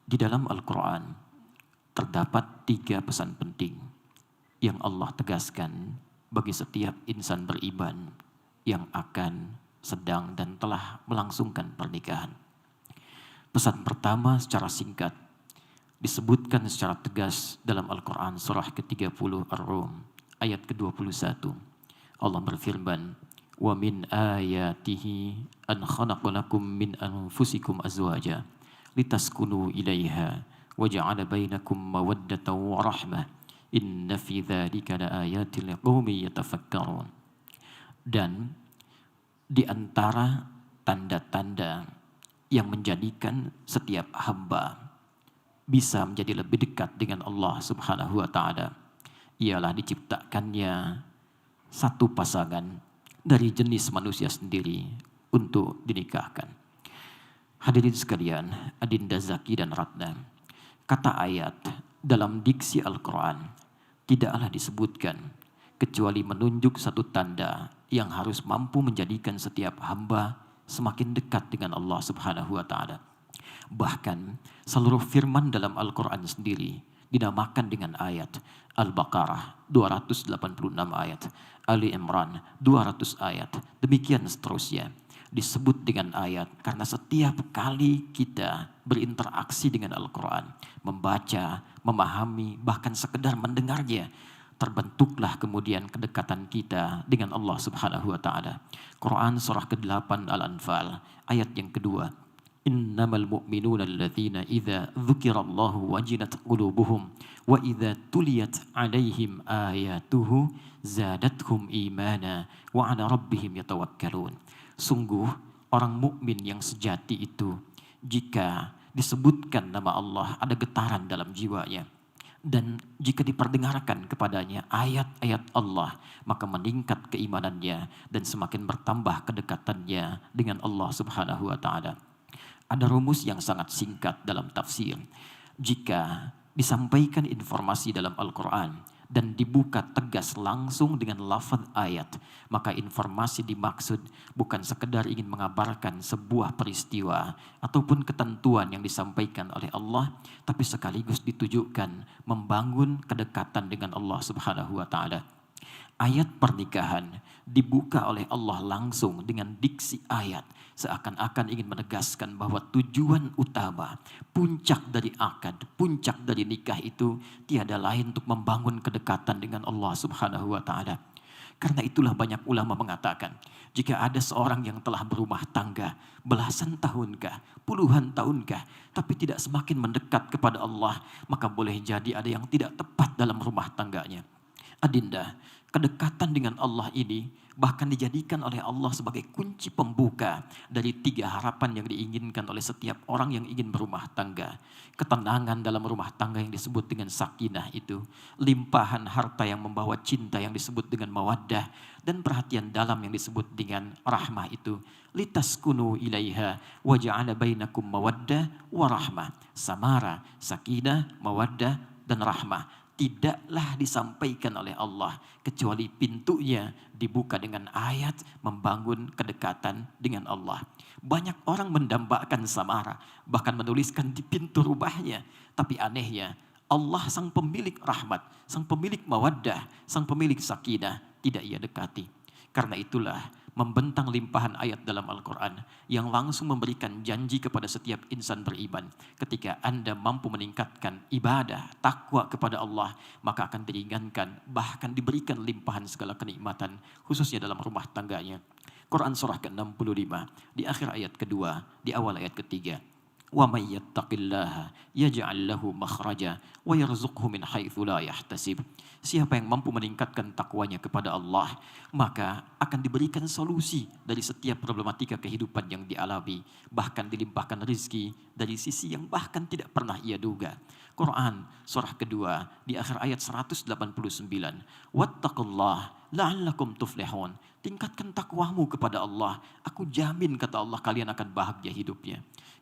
Di dalam Al-Quran terdapat 3 pesan penting yang Allah tegaskan bagi setiap insan beriman yang akan, sedang, dan telah melangsungkan pernikahan. Pesan pertama secara singkat disebutkan secara tegas dalam Al-Quran surah ke-30 Ar-Rum ayat ke-21. Allah berfirman, "Wa min ayatihi an khalaqalakum min anfusikum azwaja litaskunu ilaiha wa ja'ala bainakum mawaddatan wa rahmah inna fi dzalika laayatin liqaumin yatafakkarun." Dan di antara tanda-tanda yang menjadikan setiap hamba bisa menjadi lebih dekat dengan Allah Subhanahu wa taala ialah diciptakannya satu pasangan dari jenis manusia sendiri untuk dinikahkan. Hadirin sekalian, Adinda Zaki dan Ratna, kata ayat dalam diksi Al-Quran tidaklah disebutkan kecuali menunjuk satu tanda yang harus mampu menjadikan setiap hamba semakin dekat dengan Allah Subhanahu wa taala. Bahkan seluruh firman dalam Al-Quran sendiri dinamakan dengan ayat. Al-Baqarah 286 ayat, Ali Imran 200 ayat, demikian seterusnya. Disebut dengan ayat karena setiap kali kita berinteraksi dengan Al-Quran, membaca, memahami, bahkan sekedar mendengarnya, terbentuklah kemudian kedekatan kita dengan Allah Subhanahu wa taala. Quran surah ke-8 Al-Anfal ayat yang kedua. Innamal mu'minuna alladzina idza dzukirallahu wajilat qulubuhum wa idza tuliyat 'alaihim ayatuhu zadathum imana wa 'ala rabbihim yatawakkalun. Sungguh orang mukmin yang sejati itu jika disebutkan nama Allah ada getaran dalam jiwanya, dan jika diperdengarkan kepadanya ayat-ayat Allah maka meningkat keimanannya dan semakin bertambah kedekatannya dengan Allah Subhanahu wa taala. Ada rumus yang sangat singkat dalam tafsir. Jika disampaikan informasi dalam Al-Quran dan dibuka tegas langsung dengan lafaz ayat, maka informasi dimaksud bukan sekedar ingin mengabarkan sebuah peristiwa ataupun ketentuan yang disampaikan oleh Allah, tapi sekaligus ditujukan membangun kedekatan dengan Allah Subhanahu wa taala. Ayat pernikahan dibuka oleh Allah langsung dengan diksi ayat, seakan-akan ingin menegaskan bahwa tujuan utama, puncak dari akad, puncak dari nikah itu tiada lain untuk membangun kedekatan dengan Allah Subhanahu wa taala. Karena itulah banyak ulama mengatakan, jika ada seorang yang telah berumah tangga belasan tahunkah, puluhan tahunkah, tapi tidak semakin mendekat kepada Allah, maka boleh jadi ada yang tidak tepat dalam rumah tangganya. Adinda, kedekatan dengan Allah ini bahkan dijadikan oleh Allah sebagai kunci pembuka dari 3 harapan yang diinginkan oleh setiap orang yang ingin berumah tangga. Ketenangan dalam rumah tangga yang disebut dengan sakinah itu, limpahan harta yang membawa cinta yang disebut dengan mawaddah, dan perhatian dalam yang disebut dengan rahmah itu. Litaskunu ilaiha wa ja'ala bainakum mawaddah wa rahmah. Samara, sakinah, mawaddah, dan rahmah tidaklah disampaikan oleh Allah kecuali pintunya dibuka dengan ayat membangun kedekatan dengan Allah. Banyak orang mendambakan samara, bahkan menuliskan di pintu rumahnya. Tapi anehnya, Allah sang pemilik rahmat, sang pemilik mawaddah, sang pemilik sakinah tidak ia dekati. Karena itulah membentang limpahan ayat dalam Al-Quran yang langsung memberikan janji kepada setiap insan beriman. Ketika Anda mampu meningkatkan ibadah, takwa kepada Allah, maka akan diringankan, bahkan diberikan limpahan segala kenikmatan, khususnya dalam rumah tangganya. Quran surah ke-65, di akhir ayat kedua, di awal ayat ketiga. وَمَنْ يَتَّقِ اللَّهَ يَجْعَلْ لَهُ مَخْرَجًا وَيَرْزُقْهُ مِنْ حَيْثُ لَا يَحْتَسِبُ. Siapa yang mampu meningkatkan takwanya kepada Allah, maka akan diberikan solusi dari setiap problematika kehidupan yang dialami, bahkan dilimpahkan rezeki dari sisi yang bahkan tidak pernah ia duga. Quran surah kedua di akhir ayat 189. Wattaqullah la'allakum tuflihun. Tingkatkan takwamu kepada Allah, aku jamin kata Allah kalian akan bahagia hidupnya.